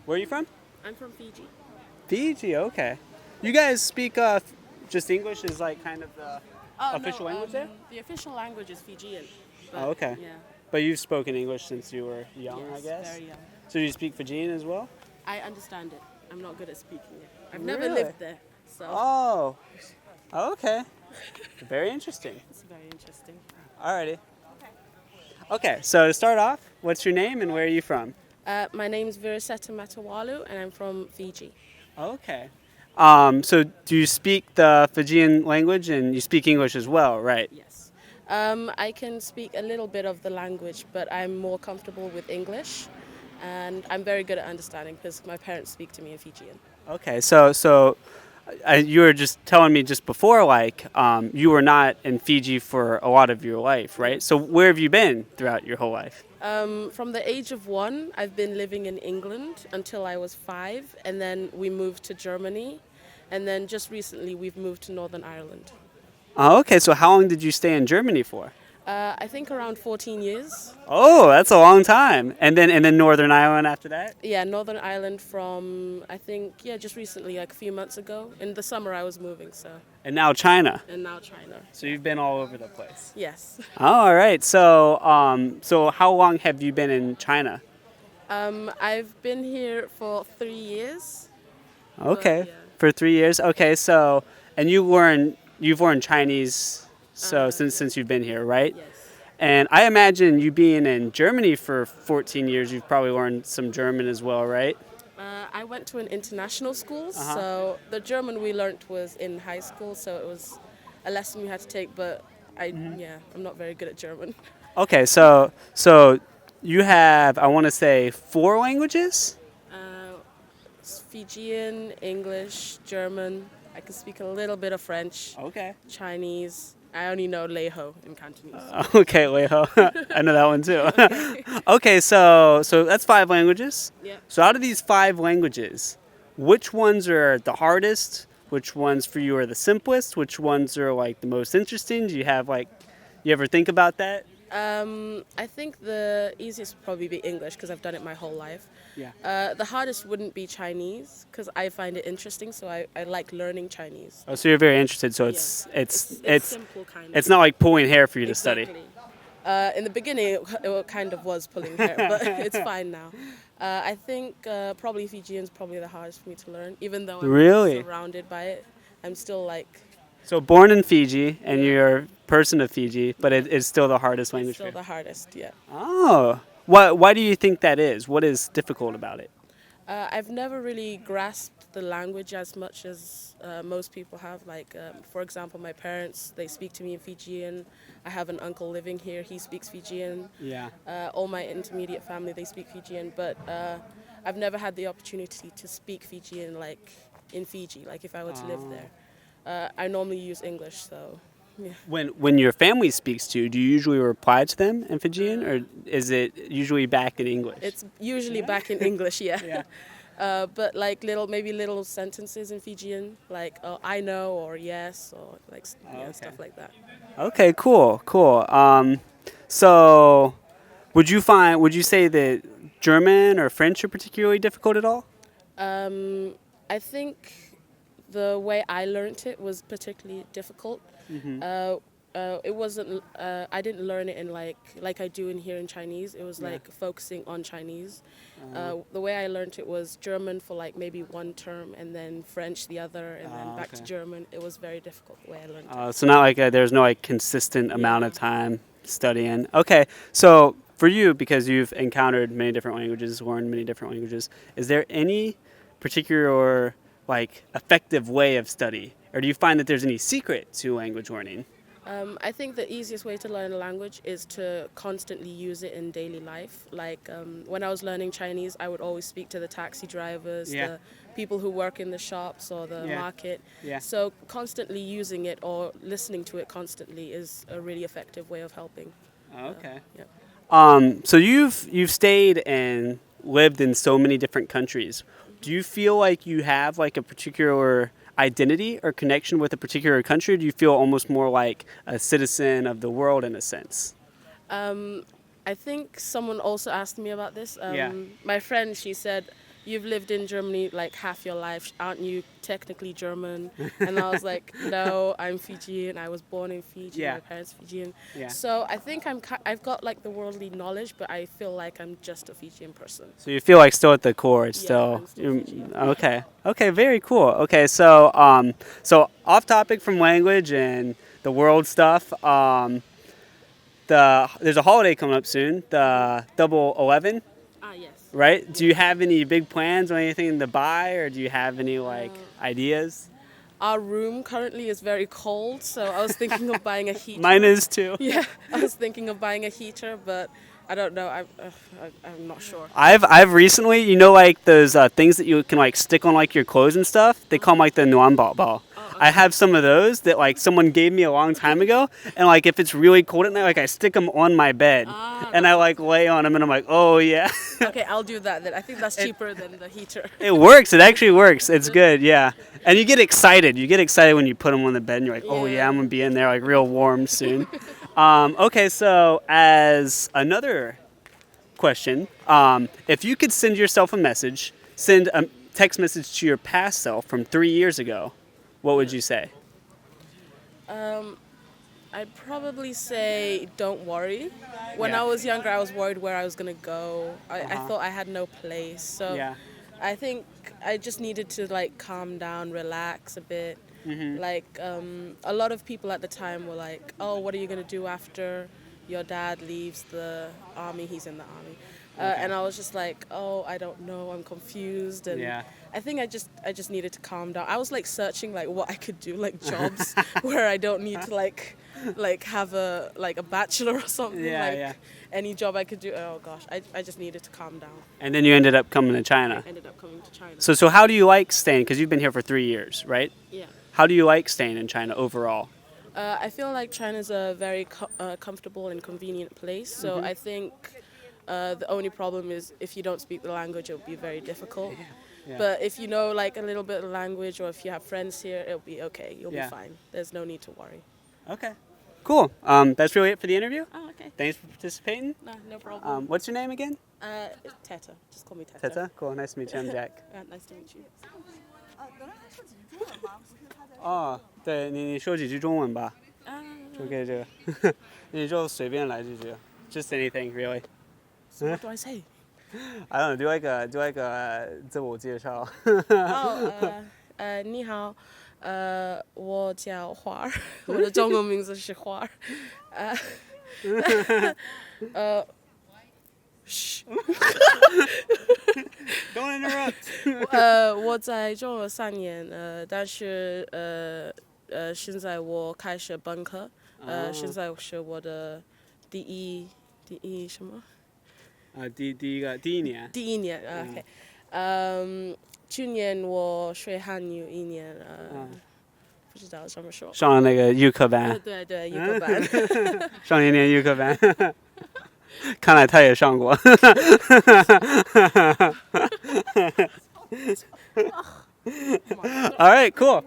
Where are you from? I'm from Fiji. Fiji. Okay. You guys speak just English is like kind of the Oh no, official language there? the official language is Fijian, Oh, but okay. yeah, But you've spoken English since you were young, I yes, guess. very young. So do you speak Fijian as well? I understand it. I'm not good at speaking it. I've never Really? lived there, so Oh. Okay. Very interesting. it's very interesting. Alrighty. Okay. So to start off, what's your name and where are you from? My name is Viraseta Matawalu, and I'm from Fiji. Okay. So do you speak the Fijian language and you speak English as well, right? Yes. I can speak a little bit of the language, but I'm more comfortable with English, and I'm very good at understanding because my parents speak to me in Fijian. Okay. You were just telling me just before, like, you were not in Fiji for a lot of your life, right? So where have you been throughout your whole life? From the age of 1, I've been living in England until I was 5, and then we moved to Germany, and then just recently we've moved to Northern Ireland. Oh, okay. So how long did you stay in Germany for? I think around 14 years. Oh, that's a long time. And then Northern Ireland after that? Yeah, Northern Ireland from, I think, yeah, just recently, like a few months ago. In the summer I was moving, so, And now China. and now China. So you've been all over the place. Yes. Oh, all right. So how long have you been in China? I've been here for 3 years. Okay. yeah. For 3 years. Okay. So and you've learned Chinese since you've been here, right? Yes. And I imagine you being in Germany for 14 years, you've probably learned some German as well, right? I went to an international school, Uh-huh. so the German we learnt was in high school, so it was a lesson we had to take, but I'm not very good at German. Okay. So you have, I want to say, 4 languages? Fijian, English, German. I can speak a little bit of French, Okay. Chinese. I only know Leho in Cantonese. Okay, Leho. I know that one too. Okay, so that's 5 languages. Yeah. So out of these 5 languages, which ones are the hardest? Which ones for you are the simplest? Which ones are like the most interesting? Do you have like, you ever think about that? I think the easiest would probably be English because I've done it my whole life. Yeah. The hardest wouldn't be Chinese because I find it interesting, so I like learning Chinese. Oh, so you're very interested. So it's Yeah. it's It's it's simple kind of. it's not like pulling hair for you to study. Exactly. In the beginning, it kind of was pulling hair, but it's fine now. I think probably Fijian's probably the hardest for me to learn, even though I'm Really? surrounded by it. I'm still like, So born in Fiji and you're a person of Fiji, but it is still the hardest it's language still for you. the hardest, yeah. Oh, why do you think that is? What is difficult about it? I've never really grasped the language as much as most people have. Like, for example, my parents, they speak to me in Fijian. I have an uncle living here, he speaks Fijian. Yeah. All my intermediate family, they speak Fijian, but I've never had the opportunity to speak Fijian, like, in Fiji, like if I were to live there. I normally use English, so, yeah. When your family speaks to you, do you usually reply to them in Fijian, or is it usually back in English? It's usually back in English, yeah. Yeah. But like maybe little sentences in Fijian, like I know or yes or like okay. stuff like that. Okay, cool. So would you say that German or French are particularly difficult at all? I think the way I learnt it was particularly difficult. It wasn't. I didn't learn it in like I do in here in Chinese. It was Yeah. like focusing on Chinese. The way I learnt it was German for like maybe one term, and then French the other, and then back to okay. German. It was very difficult the way I learnt it. So not like there's no like consistent amount of time studying. Okay, so for you, because you've encountered many different languages, learned many different languages, is there any particular like effective way of study, or do you find that there's any secret to language learning? I think the easiest way to learn a language is to constantly use it in daily life. Like when I was learning Chinese, I would always speak to the taxi drivers, Yeah. the people who work in the shops or the Yeah. market. Yeah. So constantly using it or listening to it constantly is a really effective way of helping. Okay. Yeah. So you've stayed and lived in so many different countries. Do you feel like you have like a particular identity or connection with a particular country? Or do you feel almost more like a citizen of the world in a sense? I think someone also asked me about this. Yeah. My friend, she said, you've lived in Germany like half your life. Aren't you technically German? And I was like, no, I'm Fijian. I was born in Fiji. Yeah. My parents Fijian. Yeah. So I think I've got like the worldly knowledge, but I feel like I'm just a Fijian person. So you feel like still at the core, it's Yeah, still, I'm still Fijian. okay. Okay, very cool. Okay, so so off topic from language and the world stuff. There's a holiday coming up soon, the Double 11, Ah, yes. right? Do you have any big plans or anything to buy, or do you have any like ideas? Our room currently is very cold, so I was thinking of buying a heater. Mine is too. Yeah, I was thinking of buying a heater, but I don't know. I'm not sure. I've recently, like those things that you can like stick on like your clothes and stuff. They call them like the nuan bao bao. I have some of those that like someone gave me a long time ago, and like if it's really cold at night, like I stick them on my bed, and I like lay on them, and I'm like, oh yeah, Okay, I'll do that then. I think that's cheaper than the heater. it works. It actually works. It's good, yeah. And you get excited. You get excited when you put them on the bed, and you're like, oh yeah, Yeah. I'm gonna be in there like real warm soon. Okay, so as another question, if you could send yourself a message, send a text message to your past self from 3 years ago, what would you say? I'd probably say don't worry. When Yeah. I was younger, I was worried where I was gonna go. I thought I had no place. So Yeah. I think I just needed to like calm down, relax a bit. Like a lot of people at the time were like, "Oh, what are you gonna do after your dad leaves the army? He's in the army." And I was just like, "Oh, I don't know. I'm confused." And Yeah. I think I just needed to calm down. I was like searching like what I could do, like jobs where I don't need to like have a bachelor or something. Yeah, like yeah. any job I could do. Oh gosh, I just needed to calm down. And then you ended up coming to China. I ended up coming to China. So how do you like staying? Because you've been here for 3 years, right? Yeah. How do you like staying in China overall? I feel like China's a very comfortable and convenient place. So I think the only problem is if you don't speak the language, it'll be very difficult. Yeah. But if you know like a little bit of language, or if you have friends here, it'll be okay. You'll Yeah. be fine. There's no need to worry. Okay. Cool. That's really it for the interview. Oh, okay. Thanks for participating. No problem. What's your name again? Teta. Just call me Teta. Teta. Cool. Nice to meet you. I'm Jack. Nice to meet you. 有人还说几句中文吗？不是他在。哦，对你说几句中文吧，就可以这个，你就随便来几句，just anything really. So what do I say? I don't know. Do like a 自我介绍。你好，我叫花儿，我的中文名字是花儿。Don't interrupt. 我在中国3年，但是现在我开始本科，现在是我的第一什么？第一年。第一年，OK，去年我学汉语1年，不知道怎么说。上了那个预科班，对对，一个班。上1年预科班，看来他也上过。All right, cool.